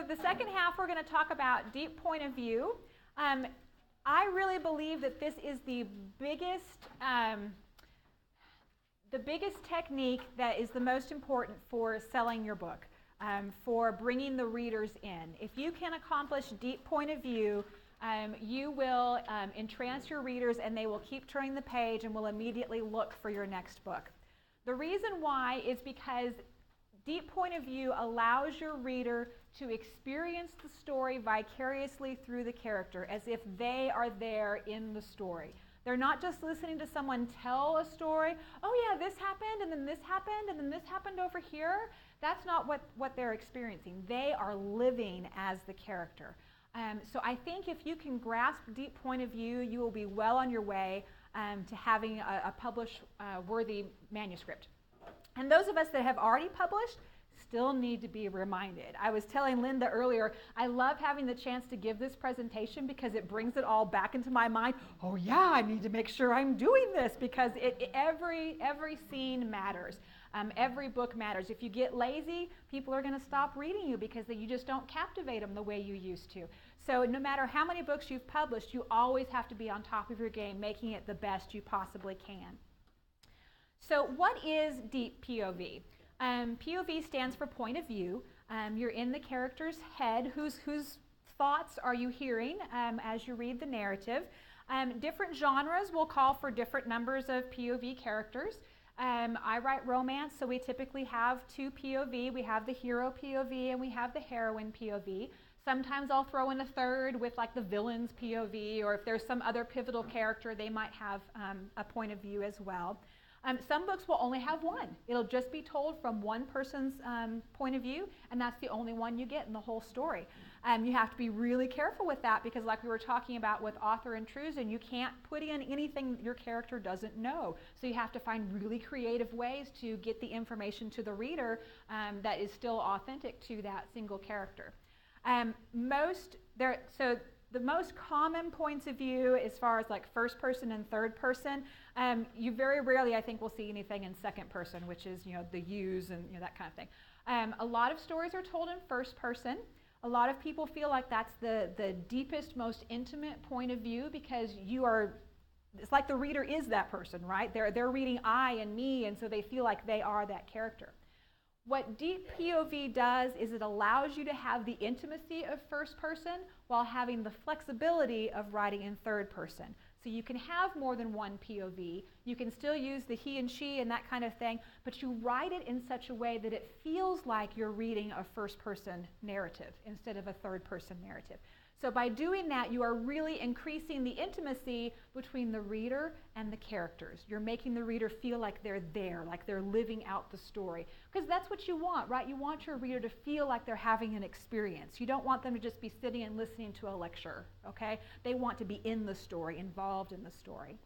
the second half, we're going to talk about deep point of view. I really believe that this is the biggest technique that is the most important for selling your book, for bringing the readers in. If you can accomplish deep point of view, you will entrance your readers, and they will keep turning the page and will immediately look for your next book. The reason why is because deep point of view allows your reader to experience the story vicariously through the character, as if they are there in the story. They're not just listening to someone tell a story. Oh yeah, this happened, and then this happened, and then this happened over here. That's not what they're experiencing. They are living as the character. So I think if you can grasp deep point of view, you will be well on your way to having a publish-worthy manuscript. And those of us that have already published still need to be reminded. I was telling Linda earlier, I love having the chance to give this presentation because it brings it all back into my mind. Oh yeah, I need to make sure I'm doing this, because every scene matters. Every book matters. If you get lazy, people are going to stop reading you because you just don't captivate them the way you used to. So no matter how many books you've published, you always have to be on top of your game, making it the best you possibly can. So what is deep POV? POV stands for point of view. You're in the character's head. Whose thoughts are you hearing as you read the narrative? Different genres will call for different numbers of POV characters. I write romance, so we typically have 2 POV. We have the hero POV and we have the heroine POV. Sometimes I'll throw in a third with like the villain's POV, or if there's some other pivotal character, they might have a point of view as well. Some books will only have one. It'll just be told from one person's point of view, and that's the only one you get in the whole story. You have to be really careful with that, because like we were talking about with author intrusion, you can't put in anything your character doesn't know. So you have to find really creative ways to get the information to the reader that is still authentic to that single character. The most common points of view, as far as like first person and third person, you very rarely, I think, will see anything in second person, which is, the yous and that kind of thing. A lot of stories are told in first person. A lot of people feel like that's the deepest, most intimate point of view, because it's like the reader is that person, right? They're reading I and me, and so they feel like they are that character. What deep POV does is it allows you to have the intimacy of first person while having the flexibility of writing in third person. So you can have more than one POV. You can still use the he and she and that kind of thing, but you write it in such a way that it feels like you're reading a first person narrative instead of a third person narrative. So by doing that, you are really increasing the intimacy between the reader and the characters. You're making the reader feel like they're there, like they're living out the story. Because that's what you want, right? You want your reader to feel like they're having an experience. You don't want them to just be sitting and listening to a lecture, okay? They want to be in the story, involved in the story.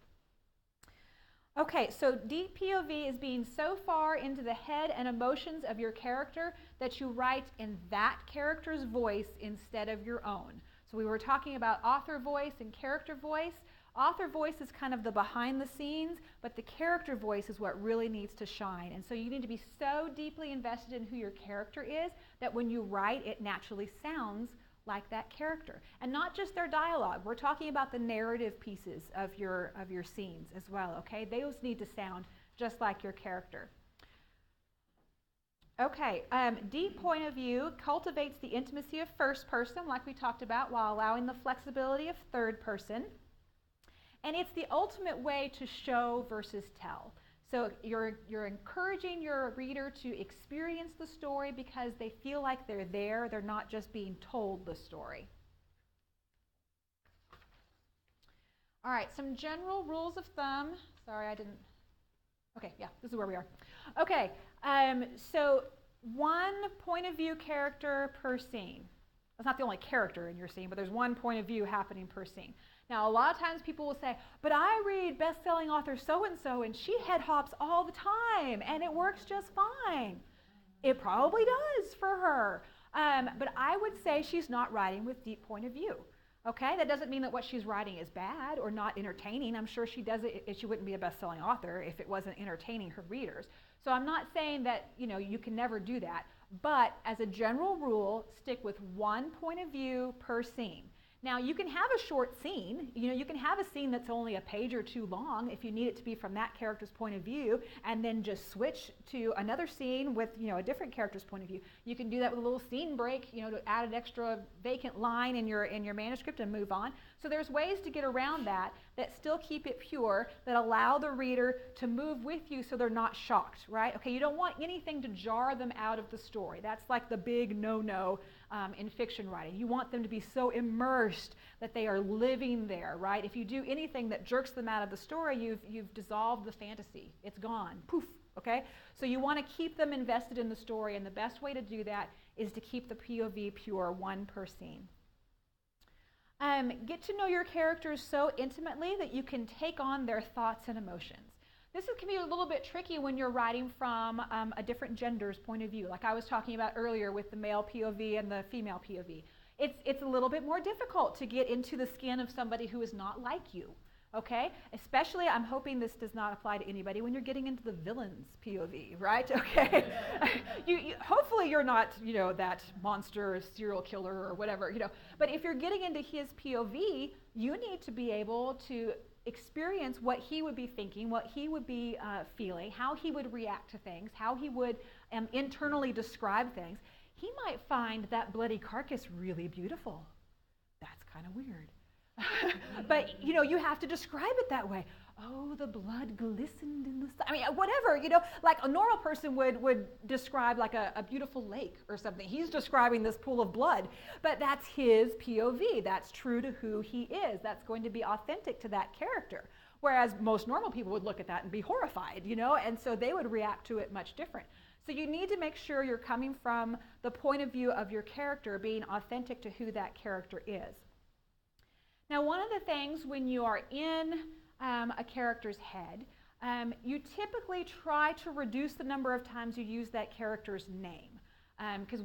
Okay, so deep POV is being so far into the head and emotions of your character that you write in that character's voice instead of your own. So we were talking about author voice and character voice. Author voice is kind of the behind the scenes, but the character voice is what really needs to shine. And so you need to be so deeply invested in who your character is that when you write, it naturally sounds like that character. And not just their dialogue. We're talking about the narrative pieces of your scenes as well, okay? Those need to sound just like your character. Okay, deep point of view cultivates the intimacy of first person, like we talked about, while allowing the flexibility of third person. And it's the ultimate way to show versus tell. So you're encouraging your reader to experience the story because they feel like they're there. They're not just being told the story. All right, some general rules of thumb. Sorry, I didn't. Okay, yeah, this is where we are. Okay, so one point of view character per scene. That's not the only character in your scene, but there's one point of view happening per scene. Now, a lot of times people will say, but I read best-selling author so-and-so, and she head hops all the time, and it works just fine. It probably does for her. But I would say she's not writing with deep point of view. Okay, that doesn't mean that what she's writing is bad or not entertaining. I'm sure she does it. She wouldn't be a best-selling author if it wasn't entertaining her readers. So I'm not saying that you can never do that, But as a general rule, stick with one point of view per scene. Now, you can have a short scene. You can have a scene that's only a page or two long if you need it to be from that character's point of view, and then just switch to another scene with, a different character's point of view. You can do that with a little scene break, to add an extra vacant line in your manuscript and move on. So there's ways to get around that still keep it pure, that allow the reader to move with you so they're not shocked, right? Okay, you don't want anything to jar them out of the story. That's like the big no-no in fiction writing. You want them to be so immersed that they are living there, right? If you do anything that jerks them out of the story, you've dissolved the fantasy. It's gone. Poof. Okay? So you want to keep them invested in the story, and the best way to do that is to keep the POV pure, one per scene. Get to know your characters so intimately that you can take on their thoughts and emotions. This can be a little bit tricky when you're writing from a different gender's point of view, like I was talking about earlier with the male POV and the female POV. It's a little bit more difficult to get into the skin of somebody who is not like you, okay? Especially, I'm hoping this does not apply to anybody when you're getting into the villain's POV, right? Okay. Hopefully you're not, that monster serial killer or whatever, But if you're getting into his POV, you need to be able to experience what he would be thinking, what he would be feeling, how he would react to things, how he would internally describe things. He might find that bloody carcass really beautiful. That's kind of weird. But, you have to describe it that way. Oh, the blood glistened in the sun. I mean, whatever, like a normal person would describe like a beautiful lake or something. He's describing this pool of blood, but that's his POV. That's true to who he is. That's going to be authentic to that character. Whereas most normal people would look at that and be horrified, and so they would react to it much different. So you need to make sure you're coming from the point of view of your character, being authentic to who that character is. Now, one of the things when you are in a character's head, you typically try to reduce the number of times you use that character's name. Because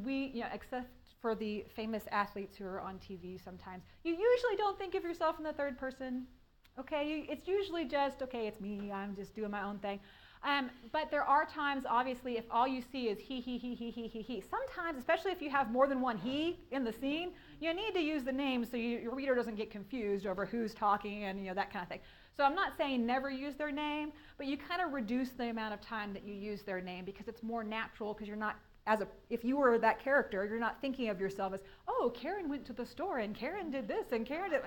except for the famous athletes who are on TV sometimes, you usually don't think of yourself in the third person. Okay, it's usually just, okay, it's me, I'm just doing my own thing. But there are times, obviously, if all you see is he. Sometimes, especially if you have more than one he in the scene, you need to use the name so your reader doesn't get confused over who's talking and that kind of thing. So I'm not saying never use their name, but you kind of reduce the amount of time that you use their name because it's more natural, because you're not, if you were that character, you're not thinking of yourself as, oh, Karen went to the store and Karen did this and Karen did,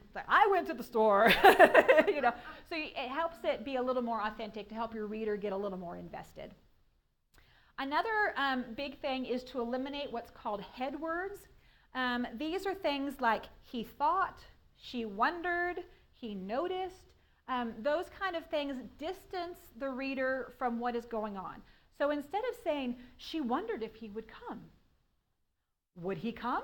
it's like, I went to the store, So it helps it be a little more authentic to help your reader get a little more invested. Another big thing is to eliminate what's called head words. These are things like he thought, she wondered, he noticed. Those kind of things distance the reader from what is going on. So instead of saying, she wondered if he would come, would he come?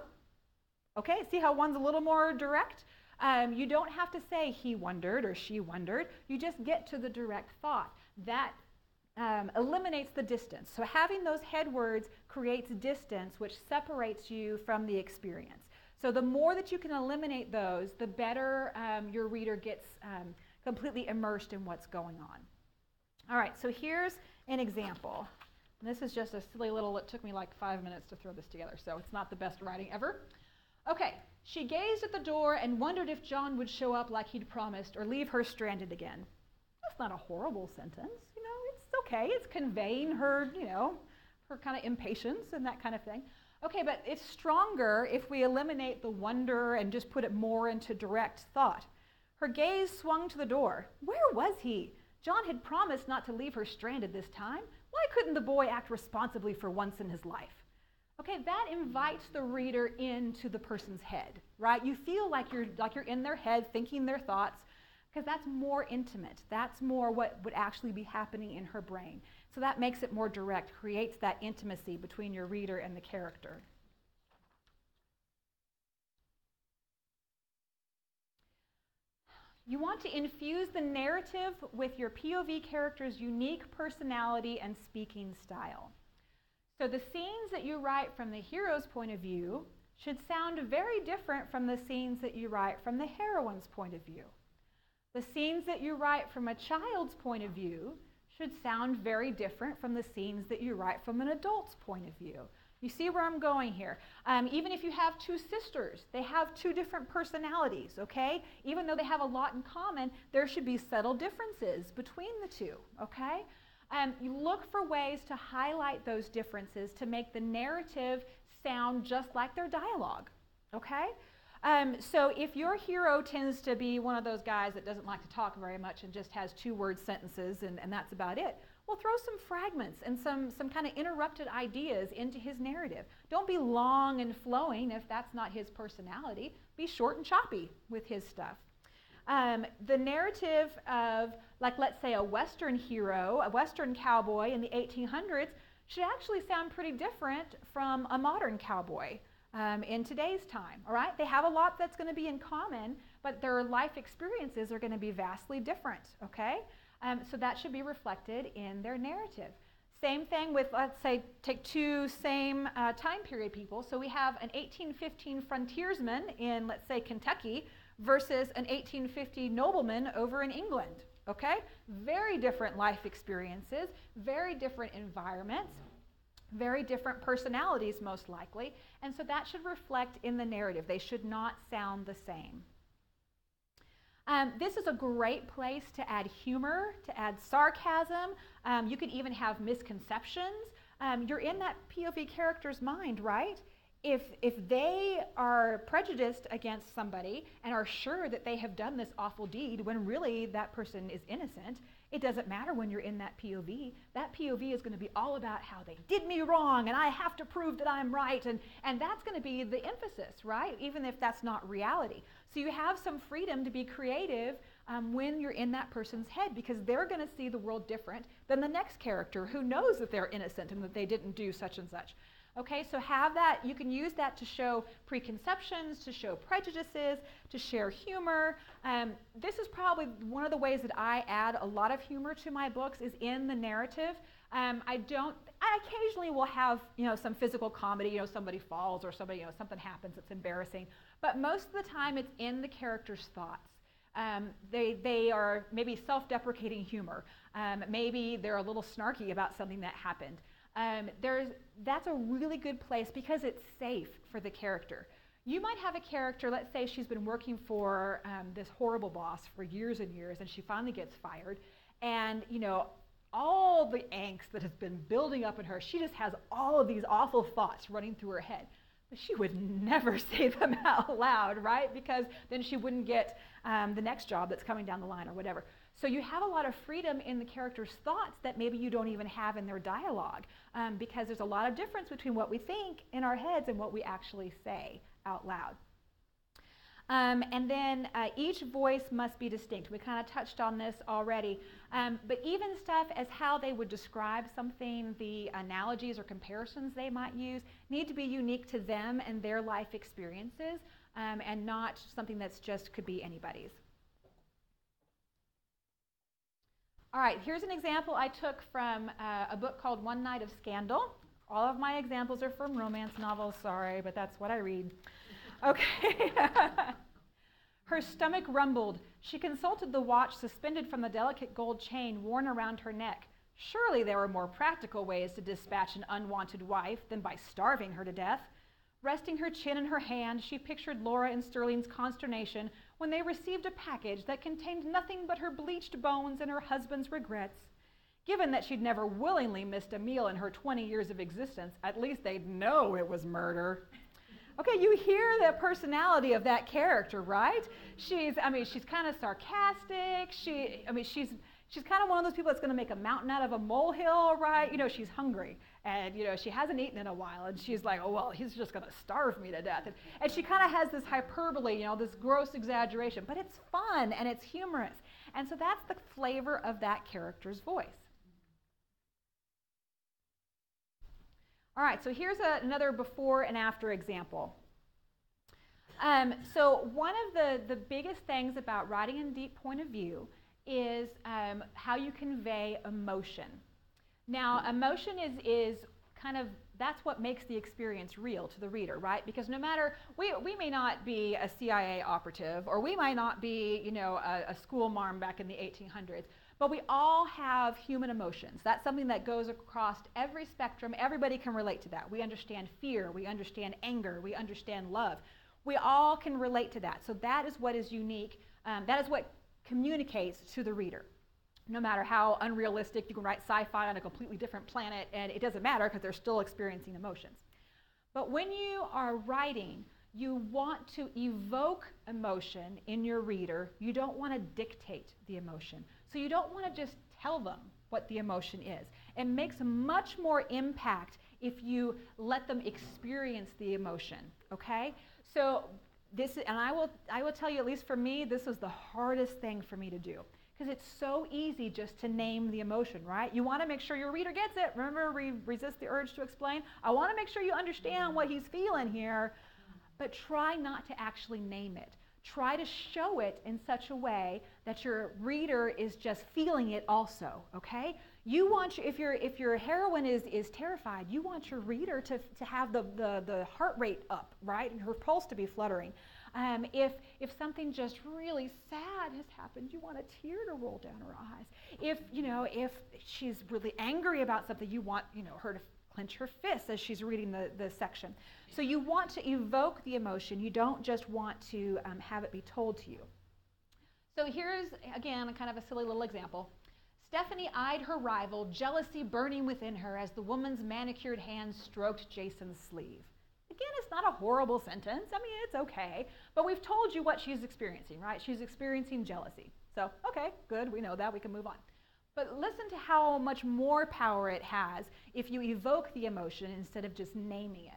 Okay, see how one's a little more direct? You don't have to say he wondered or she wondered. You just get to the direct thought. That eliminates the distance. So having those head words creates distance, which separates you from the experience. So the more that you can eliminate those, the better your reader gets completely immersed in what's going on. All right, so here's an example. And this is just a silly little, it took me like 5 minutes to throw this together, so it's not the best writing ever. Okay, she gazed at the door and wondered if John would show up like he'd promised or leave her stranded again. That's not a horrible sentence, it's okay. It's conveying her, her kind of impatience and that kind of thing. Okay, but it's stronger if we eliminate the wonder and just put it more into direct thought. Her gaze swung to the door. Where was he? John had promised not to leave her stranded this time. Why couldn't the boy act responsibly for once in his life? Okay, that invites the reader into the person's head, right? You feel like you're in their head thinking their thoughts, because that's more intimate. That's more what would actually be happening in her brain. So that makes it more direct, creates that intimacy between your reader and the character. You want to infuse the narrative with your POV character's unique personality and speaking style. So the scenes that you write from the hero's point of view should sound very different from the scenes that you write from the heroine's point of view. The scenes that you write from a child's point of view should sound very different from the scenes that you write from an adult's point of view. You see where I'm going here? Even if you have two sisters, they have two different personalities, okay? Even though they have a lot in common, there should be subtle differences between the two, okay? You look for ways to highlight those differences to make the narrative sound just like their dialogue, okay? So if your hero tends to be one of those guys that doesn't like to talk very much and just has two-word sentences and that's about it, well, throw some fragments and some kind of interrupted ideas into his narrative. Don't be long and flowing if that's not his personality. Be short and choppy with his stuff. The narrative of, like, let's say a Western hero, a Western cowboy in the 1800s should actually sound pretty different from a modern cowboy in today's time, all right? They have a lot that's going to be in common, but their life experiences are going to be vastly different, okay? So that should be reflected in their narrative. Same thing with, let's say, take two same time period people. So we have an 1815 frontiersman in, let's say, Kentucky versus an 1850 nobleman over in England, okay? Very different life experiences, very different environments, very different personalities most likely, and so that should reflect in the narrative. They should not sound the same. This is a great place to add humor, to add sarcasm. You can even have misconceptions. You're in that POV character's mind, right? If they are prejudiced against somebody and are sure that they have done this awful deed when really that person is innocent, it doesn't matter when you're in that POV. That POV is going to be all about how they did me wrong and I have to prove that I'm right, and that's going to be the emphasis, right? Even if that's not reality. So you have some freedom to be creative when you're in that person's head, because they're going to see the world different than the next character who knows that they're innocent and that they didn't do such and such. Okay, so have that, you can use that to show preconceptions, to show prejudices, to share humor. This is probably one of the ways that I add a lot of humor to my books is in the narrative. I occasionally will have, some physical comedy, somebody falls or somebody, something happens that's embarrassing, but most of the time it's in the character's thoughts. They are maybe self-deprecating humor. Maybe they're a little snarky about something that happened. That's a really good place because it's safe for the character. You might have a character, let's say she's been working for this horrible boss for years and years, and she finally gets fired, and all the angst that has been building up in her, she just has all of these awful thoughts running through her head. But she would never say them out loud, right? Because then she wouldn't get the next job that's coming down the line or whatever. So you have a lot of freedom in the character's thoughts that maybe you don't even have in their dialogue, because there's a lot of difference between what we think in our heads and what we actually say out loud. And then each voice must be distinct. We kind of touched on this already. But even stuff as how they would describe something, the analogies or comparisons they might use, need to be unique to them and their life experiences, and not something that's just could be anybody's. All right, here's an example I took from a book called One Night of Scandal. All of my examples are from romance novels, sorry, but that's what I read. Okay. Her stomach rumbled. She consulted the watch suspended from the delicate gold chain worn around her neck. Surely there were more practical ways to dispatch an unwanted wife than by starving her to death. Resting her chin in her hand, she pictured Laura and Sterling's consternation when they received a package that contained nothing but her bleached bones and her husband's regrets. Given that she'd never willingly missed a meal in her 20 years of existence, at least they'd know it was murder. Okay, you hear the personality of that character, right? She's kind of sarcastic. She's kind of one of those people that's going to make a mountain out of a molehill, right? She's hungry, and she hasn't eaten in a while, and she's like, oh well, he's just going to starve me to death. And she kind of has this hyperbole, this gross exaggeration, but it's fun and it's humorous, and so that's the flavor of that character's voice. All right, so here's another before and after example. So one of the biggest things about writing in deep point of view is how you convey emotion. Now, emotion is kind of, that's what makes the experience real to the reader, right? Because no matter, we may not be a CIA operative, or we might not be, a school marm back in the 1800s, But we all have human emotions. That's something that goes across every spectrum. Everybody can relate to that. We understand fear. We understand anger. We understand love. We all can relate to that. So that is what is unique. That is what communicates to the reader. No matter how unrealistic, you can write sci-fi on a completely different planet, and it doesn't matter because they're still experiencing emotions. But when you are writing, you want to evoke emotion in your reader. You don't want to dictate the emotion. So you don't want to just tell them what the emotion is. It makes much more impact if you let them experience the emotion, okay? So this, and I will tell you, at least for me, this was the hardest thing for me to do. Because it's so easy just to name the emotion, right? You want to make sure your reader gets it. Remember, resist the urge to explain. I want to make sure you understand what he's feeling here, but try not to actually name it. Try to show it in such a way that your reader is just feeling it also, okay? You want, if your heroine is terrified, you want your reader to have the heart rate up, right? And her pulse to be fluttering. If something just really sad has happened, you want a tear to roll down her eyes. If she's really angry about something, you want her to clench her fists as she's reading the section. So you want to evoke the emotion. You don't just want to have it be told to you. So here's, again, kind of a silly little example. Stephanie eyed her rival, jealousy burning within her as the woman's manicured hand stroked Jason's sleeve. Again, it's not a horrible sentence. I mean, it's okay. But we've told you what she's experiencing, right? She's experiencing jealousy. So, okay, good. We know that. We can move on. But listen to how much more power it has if you evoke the emotion instead of just naming it.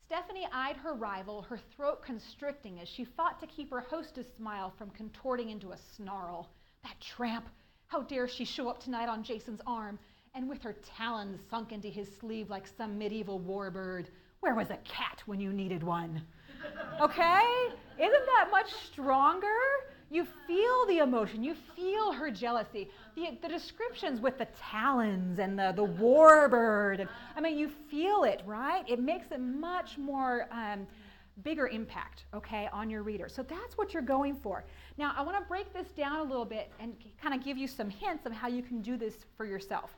Stephanie eyed her rival, her throat constricting as she fought to keep her hostess smile from contorting into a snarl. That tramp! How dare she show up tonight on Jason's arm, and with her talons sunk into his sleeve like some medieval warbird. Where was a cat when you needed one? Okay? Isn't that much stronger? You feel the emotion. You feel her jealousy. The descriptions with the talons and the warbird. I mean, you feel it, right? It makes a much more bigger impact, okay, on your reader. So that's what you're going for. Now, I want to break this down a little bit and kind of give you some hints of how you can do this for yourself.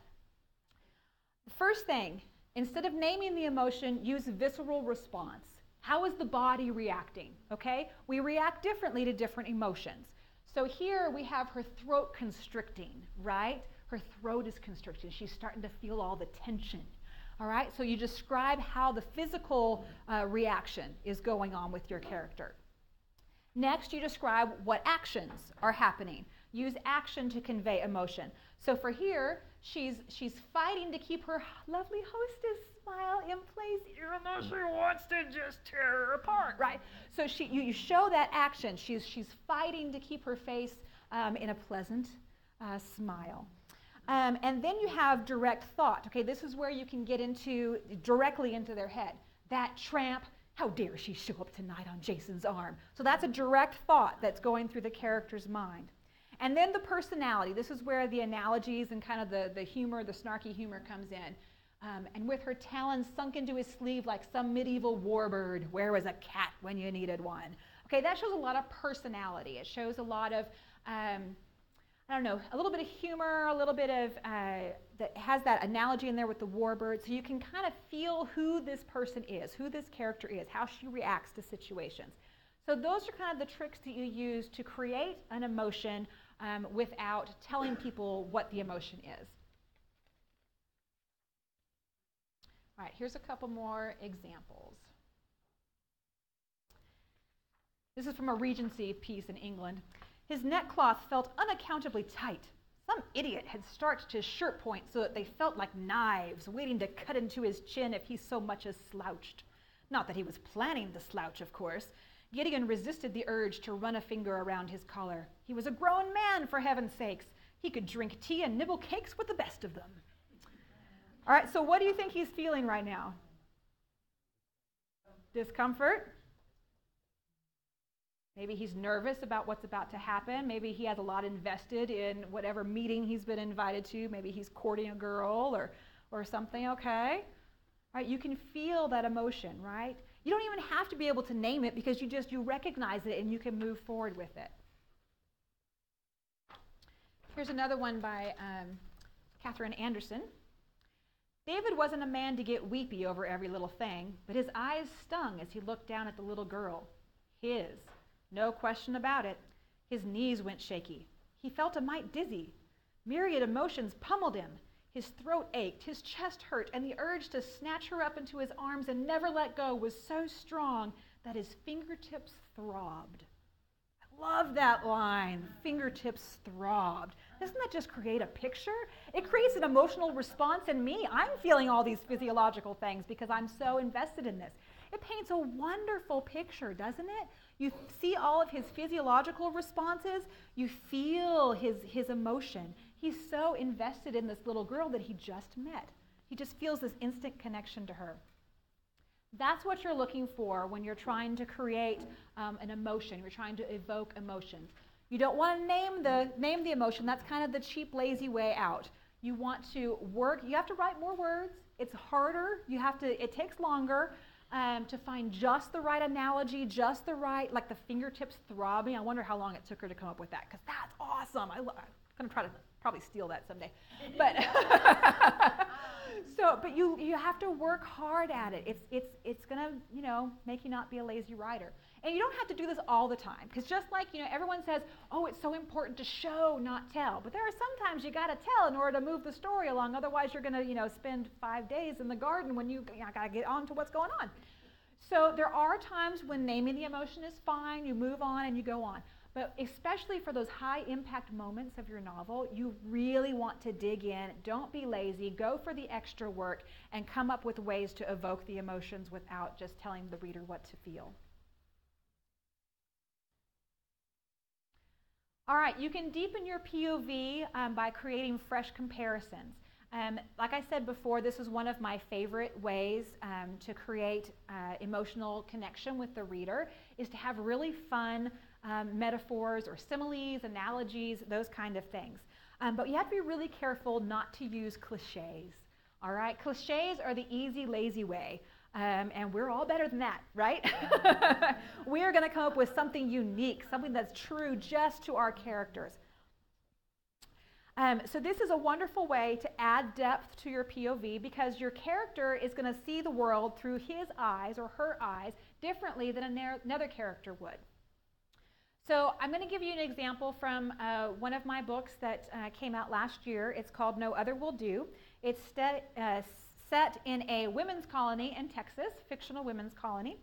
The first thing, instead of naming the emotion, use visceral response. How is the body reacting? Okay? We react differently to different emotions. So here we have her throat constricting, right? Her throat is constricting. She's starting to feel all the tension. All right? So you describe how the physical reaction is going on with your character. Next, you describe what actions are happening. Use action to convey emotion. So for here, she's fighting to keep her lovely hostess smile in place, even though she wants to just tear her apart, right? So you show that action. She's fighting to keep her face in a pleasant smile. And then you have direct thought. Okay, this is where you can get directly into their head. That tramp, how dare she show up tonight on Jason's arm? So that's a direct thought that's going through the character's mind. And then the personality. This is where the analogies and kind of the humor, the snarky humor comes in. And with her talons sunk into his sleeve like some medieval warbird, where was a cat when you needed one? Okay, that shows a lot of personality. It shows a lot of, a little bit of humor, a little bit of, that has that analogy in there with the warbird, so you can kind of feel who this person is, who this character is, how she reacts to situations. So those are kind of the tricks that you use to create an emotion without telling people what the emotion is. All right, here's a couple more examples. This is from a Regency piece in England. His neckcloth felt unaccountably tight. Some idiot had starched his shirt points so that they felt like knives, waiting to cut into his chin if he so much as slouched. Not that he was planning the slouch, of course. Gideon resisted the urge to run a finger around his collar. He was a grown man, for heaven's sakes. He could drink tea and nibble cakes with the best of them. All right, so what do you think he's feeling right now? Discomfort? Maybe he's nervous about what's about to happen. Maybe he has a lot invested in whatever meeting he's been invited to. Maybe he's courting a girl or something, okay? All right, you can feel that emotion, right? You don't even have to be able to name it because you recognize it and you can move forward with it. Here's another one by Catherine Anderson. David wasn't a man to get weepy over every little thing, but his eyes stung as he looked down at the little girl. His. No question about it. His knees went shaky. He felt a mite dizzy. Myriad emotions pummeled him. His throat ached, his chest hurt, and the urge to snatch her up into his arms and never let go was so strong that his fingertips throbbed. I love that line, fingertips throbbed. Doesn't that just create a picture? It creates an emotional response in me. I'm feeling all these physiological things because I'm so invested in this. It paints a wonderful picture, doesn't it? You see all of his physiological responses. You feel his emotion. He's so invested in this little girl that he just met. He just feels this instant connection to her. That's what you're looking for when you're trying to create an emotion. You're trying to evoke emotions. You don't want to name the emotion. That's kind of the cheap, lazy way out. You want to work. You have to write more words. It's harder. It takes longer to find just the right analogy, just the right, like the fingertips throbbing. I wonder how long it took her to come up with that, because that's awesome. I'm going to try to probably steal that someday. But but you have to work hard at it. It's going to, make you not be a lazy writer. And you don't have to do this all the time, because just like, everyone says, oh, it's so important to show, not tell. But there are sometimes you got to tell in order to move the story along. Otherwise, you're going to, spend 5 days in the garden when you got to get on to what's going on. So there are times when naming the emotion is fine. You move on and you go on. But especially for those high impact moments of your novel, you really want to dig in. Don't be lazy. Go for the extra work and come up with ways to evoke the emotions without just telling the reader what to feel. All right, you can deepen your POV by creating fresh comparisons. Like I said before, this is one of my favorite ways to create emotional connection with the reader, is to have really fun metaphors or similes, analogies, those kind of things. But you have to be really careful not to use cliches. All right, cliches are the easy, lazy way. And we're all better than that, right? We're going to come up with something unique, something that's true just to our characters. So this is a wonderful way to add depth to your POV, because your character is going to see the world through his eyes or her eyes differently than another character would. So I'm going to give you an example from one of my books that came out last year. It's called No Other Will Do. It's set in a women's colony in Texas, fictional women's colony.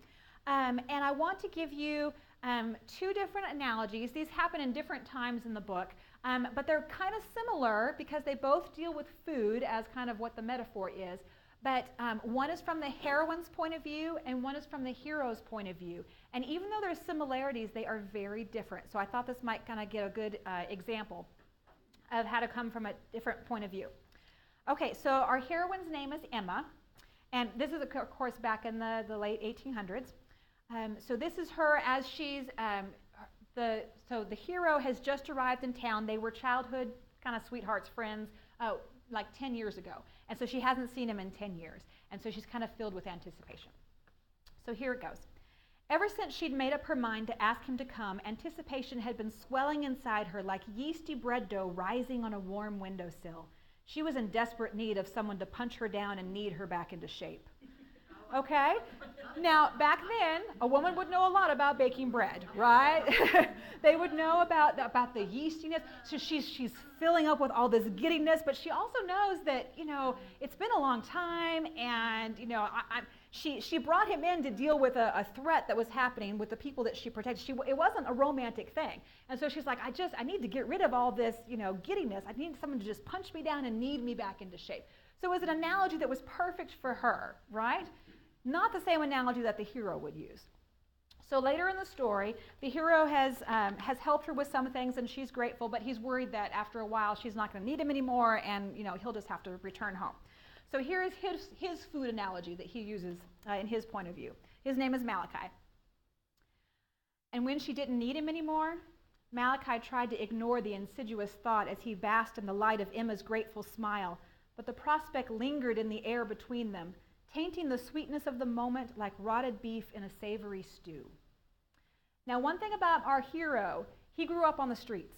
And I want to give you 2 different analogies. These happen in different times in the book, but they're kind of similar because they both deal with food as kind of what the metaphor is. But one is from the heroine's point of view and one is from the hero's point of view. And even though there's similarities, they are very different. So I thought this might kind of get a good example of how to come from a different point of view. Okay, so our heroine's name is Emma, and this is, of course, back in the late 1800s. So this is her as she's, so the hero has just arrived in town. They were childhood kind of sweethearts, friends, like 10 years ago. And so she hasn't seen him in 10 years. And so she's kind of filled with anticipation. So here it goes. Ever since she'd made up her mind to ask him to come, anticipation had been swelling inside her like yeasty bread dough rising on a warm windowsill. She was in desperate need of someone to punch her down and knead her back into shape. Okay? Now, back then, a woman would know a lot about baking bread, right? They would know about the yeastiness. So she's filling up with all this giddiness, but she also knows that, it's been a long time, and, she brought him in to deal with a threat that was happening with the people that she protected. It wasn't a romantic thing. And so she's like, I need to get rid of all this, giddiness. I need someone to just punch me down and knead me back into shape. So it was an analogy that was perfect for her, right? Not the same analogy that the hero would use. So later in the story, the hero has helped her with some things, and she's grateful, but he's worried that after a while she's not going to need him anymore, and he'll just have to return home. So here is his food analogy that he uses in his point of view. His name is Malachi. And when she didn't need him anymore, Malachi tried to ignore the insidious thought as he basked in the light of Emma's grateful smile, but the prospect lingered in the air between them, tainting the sweetness of the moment like rotted beef in a savory stew. Now, one thing about our hero, he grew up on the streets.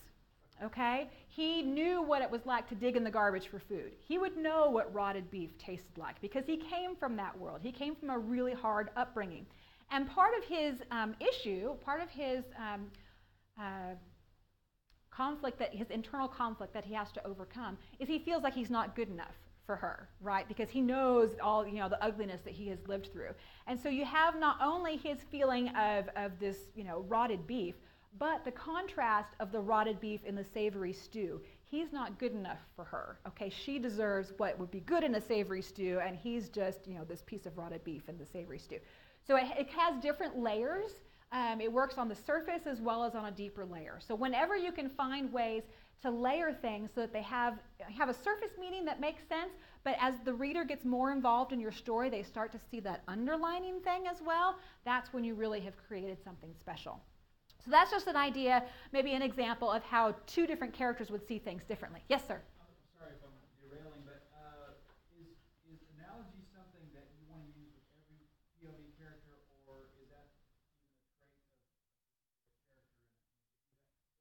okay? He knew what it was like to dig in the garbage for food. He would know what rotted beef tasted like because he came from that world. He came from a really hard upbringing. And part of his issue, part of his conflict, his internal conflict that he has to overcome, is he feels like he's not good enough for her, right? Because he knows all, the ugliness that he has lived through. And so you have not only his feeling of this, rotted beef, but the contrast of the rotted beef in the savory stew. He's not good enough for her, okay? She deserves what would be good in a savory stew, and he's just, this piece of rotted beef in the savory stew. So it has different layers. It works on the surface as well as on a deeper layer. So whenever you can find ways to layer things so that they have a surface meaning that makes sense, but as the reader gets more involved in your story, they start to see that underlining thing as well, that's when you really have created something special. So that's just an idea, maybe an example of how two different characters would see things differently. Yes, sir? I'm sorry if I'm derailing, but is analogy something that you want to use with every POV character, or is that even a trait of a character?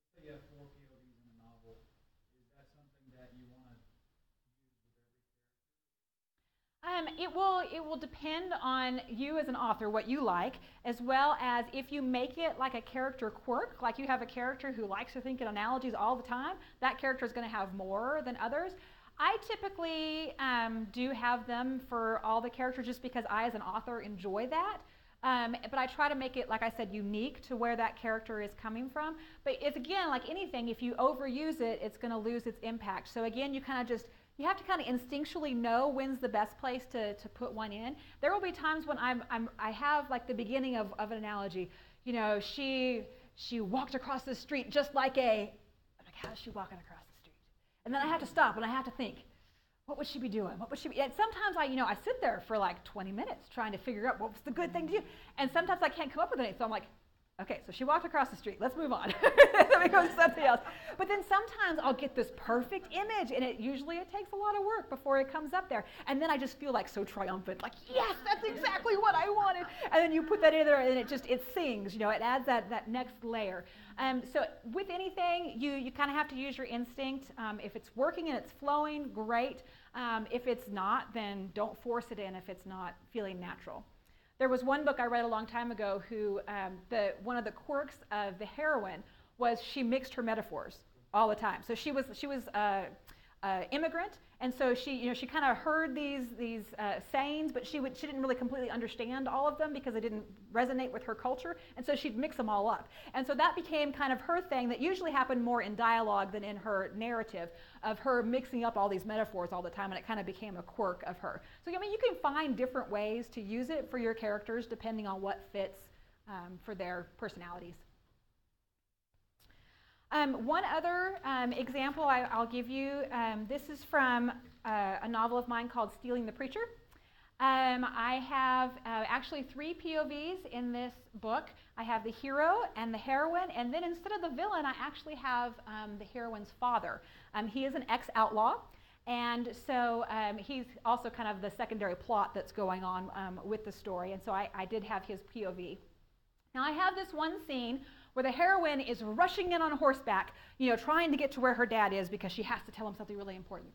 Let's say you have 4 POVs in a novel. Is that something that you want to use with every character? It will depend on you as an author, what you like, as well as if you make it like a character quirk, like you have a character who likes to think in analogies all the time, that character is going to have more than others. I typically do have them for all the characters just because I, as an author, enjoy that. But I try to make it, like I said, unique to where that character is coming from. But if, again, like anything, if you overuse it, it's going to lose its impact. So again, you have to kind of instinctually know when's the best place to put one in. There will be times when I have like the beginning of an analogy. She walked across the street just like I'm like, how is she walking across the street? And then I have to stop and I have to think, what would she be doing? What would she be? And sometimes I sit there for like 20 minutes trying to figure out what was the good thing to do. And sometimes I can't come up with anything. So I'm like, okay, so she walked across the street. Let's move on. Let me go to something else. But then sometimes I'll get this perfect image, and it takes a lot of work before it comes up there. And then I just feel like so triumphant, like, yes, that's exactly what I wanted. And then you put that in there, and it sings. It adds that next layer. So with anything, you kind of have to use your instinct. If it's working and it's flowing, great. If it's not, then don't force it in if it's not feeling natural. There was one book I read a long time ago who one of the quirks of the heroine was she mixed her metaphors all the time. So she was immigrant, and so she kind of heard these sayings, but she didn't really completely understand all of them because it didn't resonate with her culture, and so she'd mix them all up. And so that became kind of her thing that usually happened more in dialogue than in her narrative of her mixing up all these metaphors all the time, and it kind of became a quirk of her. So you can find different ways to use it for your characters depending on what fits for their personalities. One other example I'll give you, this is from a novel of mine called Stealing the Preacher. I have actually 3 POVs in this book. I have the hero and the heroine, and then instead of the villain, I actually have the heroine's father. He is an ex-outlaw, and so he's also kind of the secondary plot that's going on with the story, and so I did have his POV. Now I have this one scene where the heroine is rushing in on horseback, trying to get to where her dad is because she has to tell him something really important.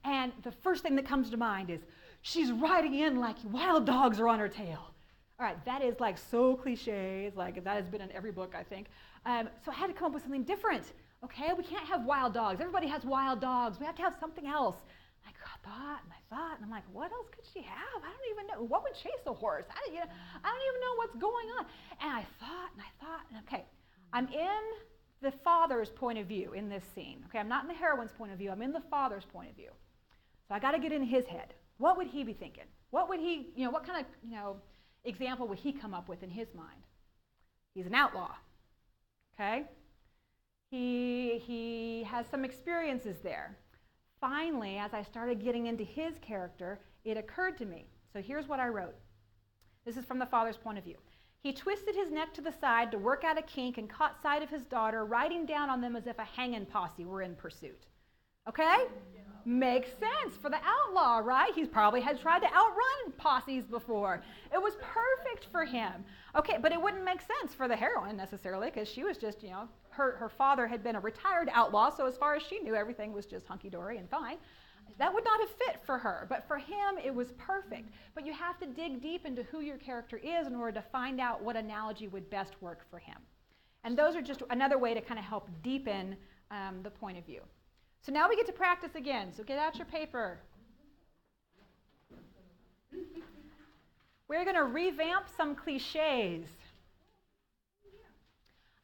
And the first thing that comes to mind is she's riding in like wild dogs are on her tail. All right, that is like so cliche. It's like that has been in every book, I think. So I had to come up with something different. Okay, we can't have wild dogs. Everybody has wild dogs. We have to have something else. I thought, and I'm like, what else could she have? I don't even know. What would chase a horse? I don't even know what's going on. And I thought, and okay, I'm in the father's point of view in this scene. Okay, I'm not in the heroine's point of view. I'm in the father's point of view. So I got to get in his head. What would he be thinking? What would he, what kind of, example would he come up with in his mind? He's an outlaw. Okay? He has some experiences there. Finally, as I started getting into his character, it occurred to me. So here's what I wrote. This is from the father's point of view. He twisted his neck to the side to work out a kink and caught sight of his daughter riding down on them as if a hanging posse were in pursuit. Okay? Makes sense for the outlaw, right? He's probably had tried to outrun posses before. It was perfect for him. Okay, but it wouldn't make sense for the heroine necessarily, because she was just, her father had been a retired outlaw, so as far as she knew, everything was just hunky-dory and fine. That would not have fit for her, but for him, it was perfect. But you have to dig deep into who your character is in order to find out what analogy would best work for him. And those are just another way to kind of help deepen the point of view. So now we get to practice again. So get out your paper. We're going to revamp some cliches.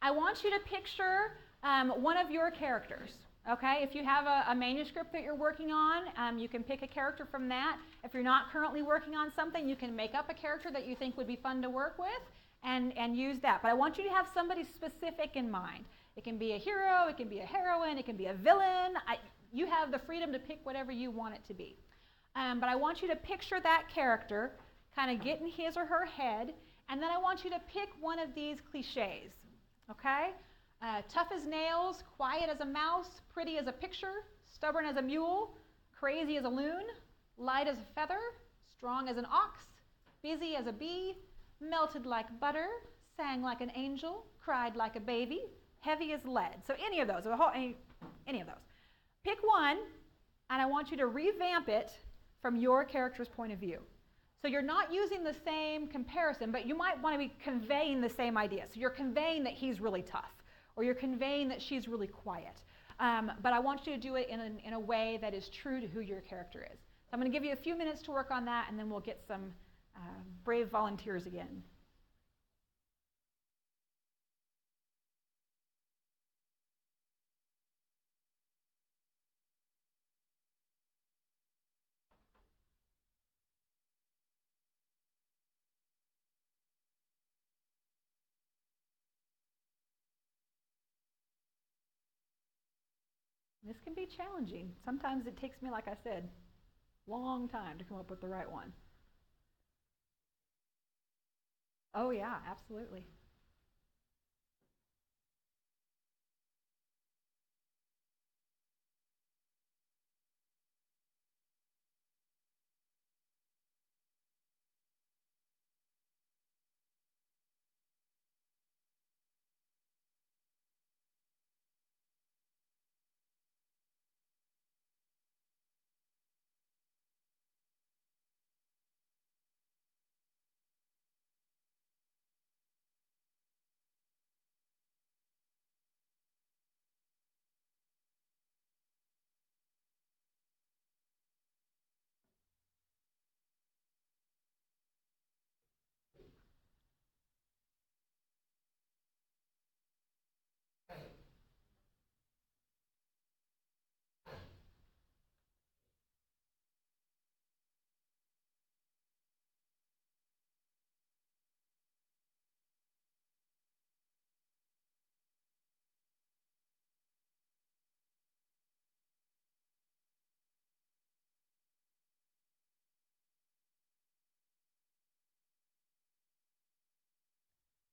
I want you to picture one of your characters. Okay, if you have a manuscript that you're working on, you can pick a character from that. If you're not currently working on something, you can make up a character that you think would be fun to work with and use that. But I want you to have somebody specific in mind. It can be a hero, it can be a heroine, it can be a villain. You have the freedom to pick whatever you want it to be. But I want you to picture that character, kind of get in his or her head, and then I want you to pick one of these cliches. Okay? Tough as nails, quiet as a mouse, pretty as a picture, stubborn as a mule, crazy as a loon, light as a feather, strong as an ox, busy as a bee, melted like butter, sang like an angel, cried like a baby, heavy as lead. So any of those, any of those. Pick one, and I want you to revamp it from your character's point of view. So you're not using the same comparison, but you might want to be conveying the same idea. So you're conveying that he's really tough, or you're conveying that she's really quiet. But I want you to do it in a way that is true to who your character is. So I'm going to give you a few minutes to work on that, and then we'll get some brave volunteers again. This can be challenging. Sometimes it takes me, like I said, a long time to come up with the right one. Oh yeah, absolutely.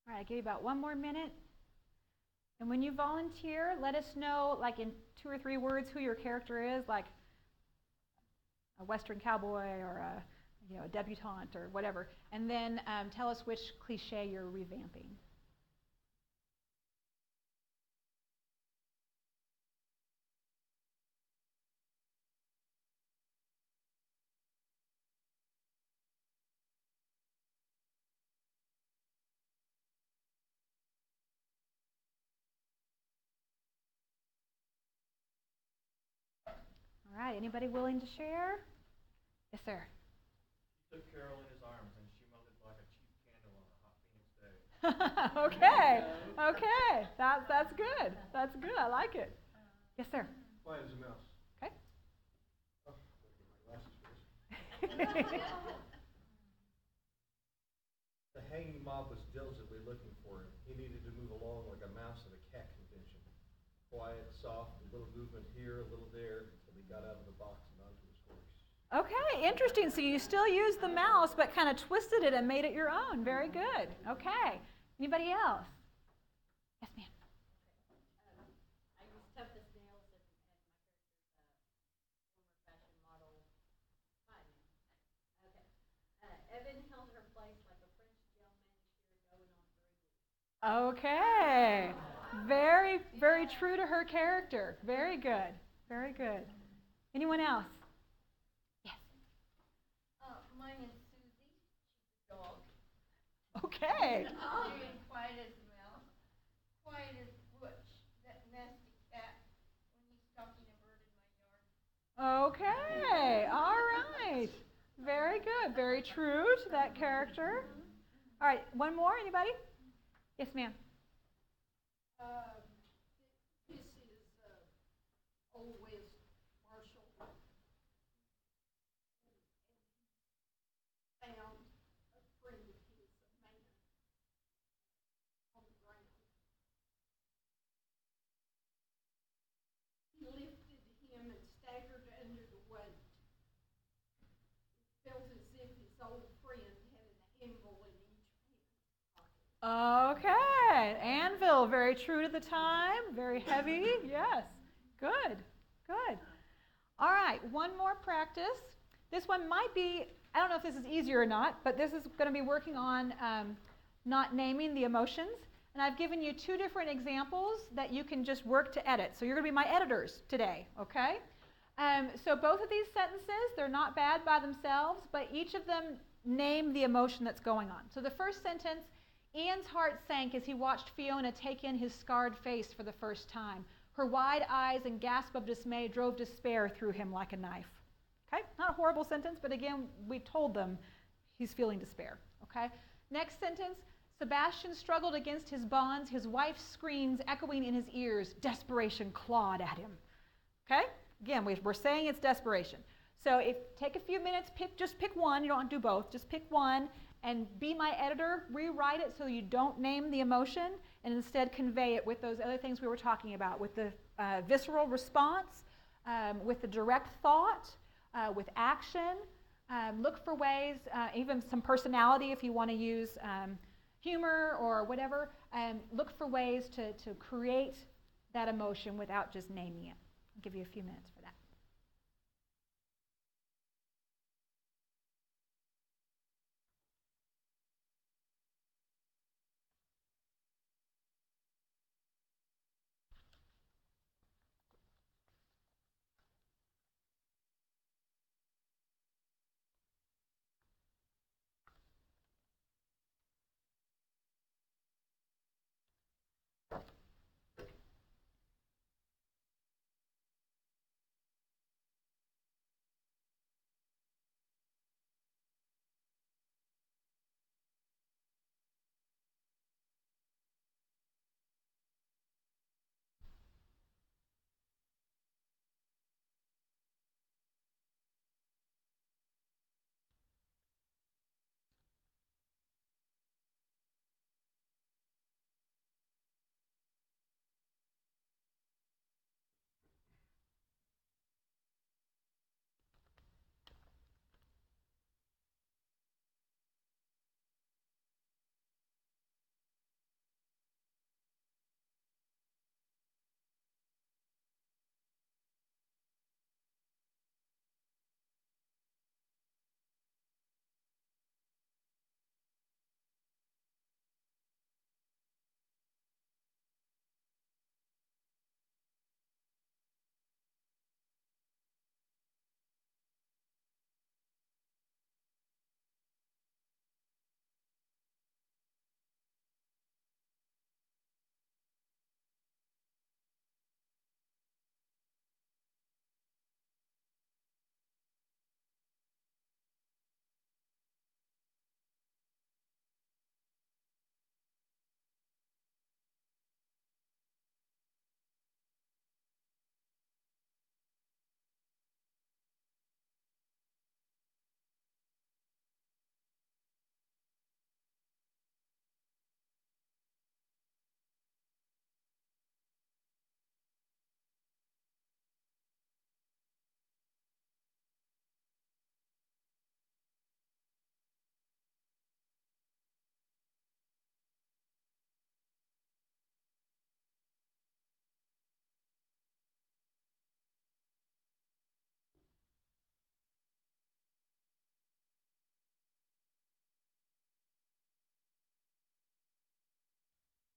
All right, I give you about one more minute. And when you volunteer, let us know, like in 2 or 3 words, who your character is, like a Western cowboy or a debutante or whatever. And then tell us which cliche you're revamping. All right, anybody willing to share? Yes, sir. He took Carol in his arms and she melted like a cheap candle on a hot Phoenix day. Okay. That's good. That's good. I like it. Yes, sir. Quiet as a mouse. Okay. Oh, my glasses for this. The hanging mob was diligently looking for him. He needed to move along like a mouse at a cat convention. Quiet, soft, a little movement here, a little there, until he got out of the box and onto his horse. Okay, interesting. So you still used the mouse, but kind of twisted it and made it your own. Very good. Okay. Anybody else? Yes, ma'am. I was tough as nails and my Okay. Very, very true to her character. Very good. Very good. Anyone else? Yes. Mine is Susie. She's a dog. Okay. Doing quiet as a mouse. Quiet as Butch, that nasty cat, when he's stalking a bird in my yard. Okay. All right. Very good. Very true to that character. All right. One more. Anybody? Yes, ma'am. This is Old West Marshall. And he found a friend of his, a man, on the ground. He lifted him and staggered under the weight. It felt as if his old friend had an anvil in each hand pocket. Okay. Anvil. Very true to the time. Very heavy. Yes. Good. Good. All right. One more practice. This one might be, I don't know if this is easier or not, but this is going to be working on not naming the emotions. And I've given you two different examples that you can just work to edit. So you're going to be my editors today, okay? So both of these sentences, they're not bad by themselves, but each of them name the emotion that's going on. So the first sentence, Ian's heart sank as he watched Fiona take in his scarred face for the first time. Her wide eyes and gasp of dismay drove despair through him like a knife. Okay? Not a horrible sentence, but again, we told them he's feeling despair. Okay? Next sentence, Sebastian struggled against his bonds, his wife's screams echoing in his ears. Desperation clawed at him. Okay? Again, we're saying it's desperation. So take a few minutes, just pick one. You don't have to do both. Just pick one and be my editor. Rewrite it so you don't name the emotion and instead convey it with those other things we were talking about, with the visceral response, with the direct thought, with action. Look for ways, even some personality if you want to use humor or whatever. Look for ways to create that emotion without just naming it. I'll give you a few minutes for that.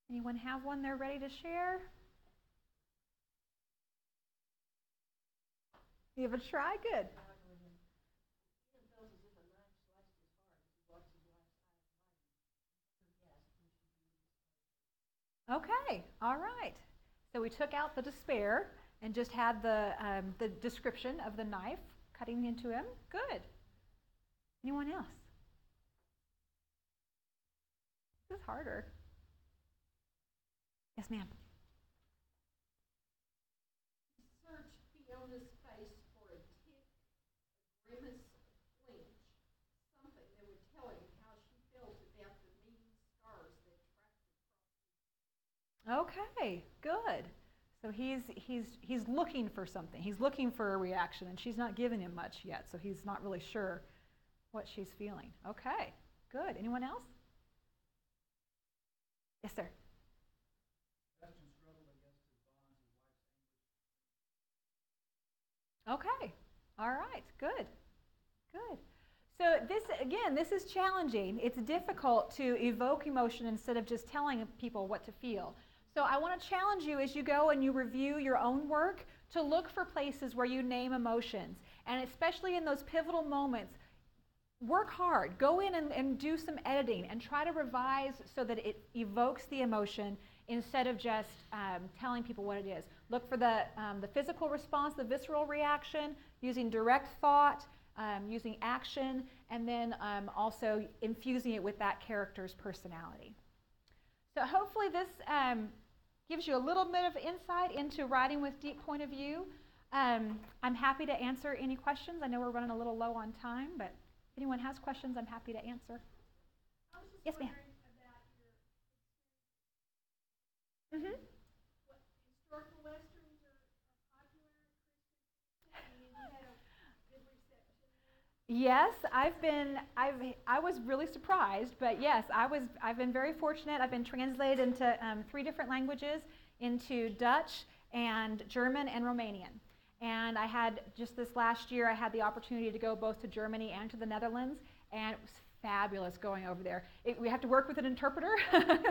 Anyone have one they're ready to share? You have a try? Good. Okay, all right. So we took out the despair and just had the description of the knife cutting into him. Good. Anyone else? This is harder. Yes, ma'am. Search Fiona's face for a tick, a grimace, a flinch, something that would tell him how she felt about the meeting scars that tracked across. Okay, good. So he's looking for something. He's looking for a reaction, and she's not giving him much yet, so he's not really sure what she's feeling. Okay, good. Anyone else? Yes, sir. Sebastian struggled against his bonds, his wife's anguish. Okay, all right, good, good. So this is challenging. It's difficult to evoke emotion instead of just telling people what to feel. So I want to challenge you as you go and you review your own work to look for places where you name emotions. And especially in those pivotal moments, work hard. Go in and do some editing and try to revise so that it evokes the emotion instead of just telling people what it is. Look for the physical response, the visceral reaction, using direct thought, using action, and then also infusing it with that character's personality. So hopefully this gives you a little bit of insight into writing with deep point of view. I'm happy to answer any questions. I know we're running a little low on time, but if anyone has questions, I'm happy to answer. I was just Yes, ma'am. wondering about your Mm-hmm. what historical westerns are popular in Christian. You had a good reception there. Yes, I was really surprised, but yes, I've been very fortunate. I've been translated into 3 different languages, into Dutch and German and Romanian. And I had, just this last year, I had the opportunity to go both to Germany and to the Netherlands, and it was fabulous going over there. We have to work with an interpreter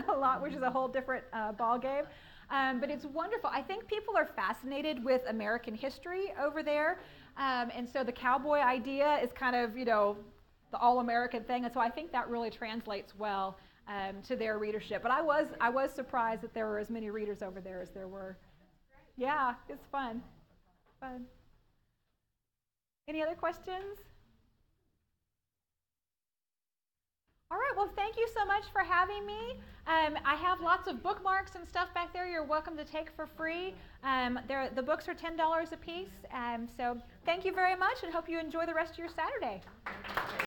a lot, which is a whole different ball game. But it's wonderful. I think people are fascinated with American history over there. And so the cowboy idea is kind of, the all-American thing. And so I think that really translates well to their readership. But I was surprised that there were as many readers over there as there were. Yeah, it's fun. Fun. Any other questions? All right, well, thank you so much for having me. I have lots of bookmarks and stuff back there you're welcome to take for free. The books are $10 a piece. So thank you very much and hope you enjoy the rest of your Saturday.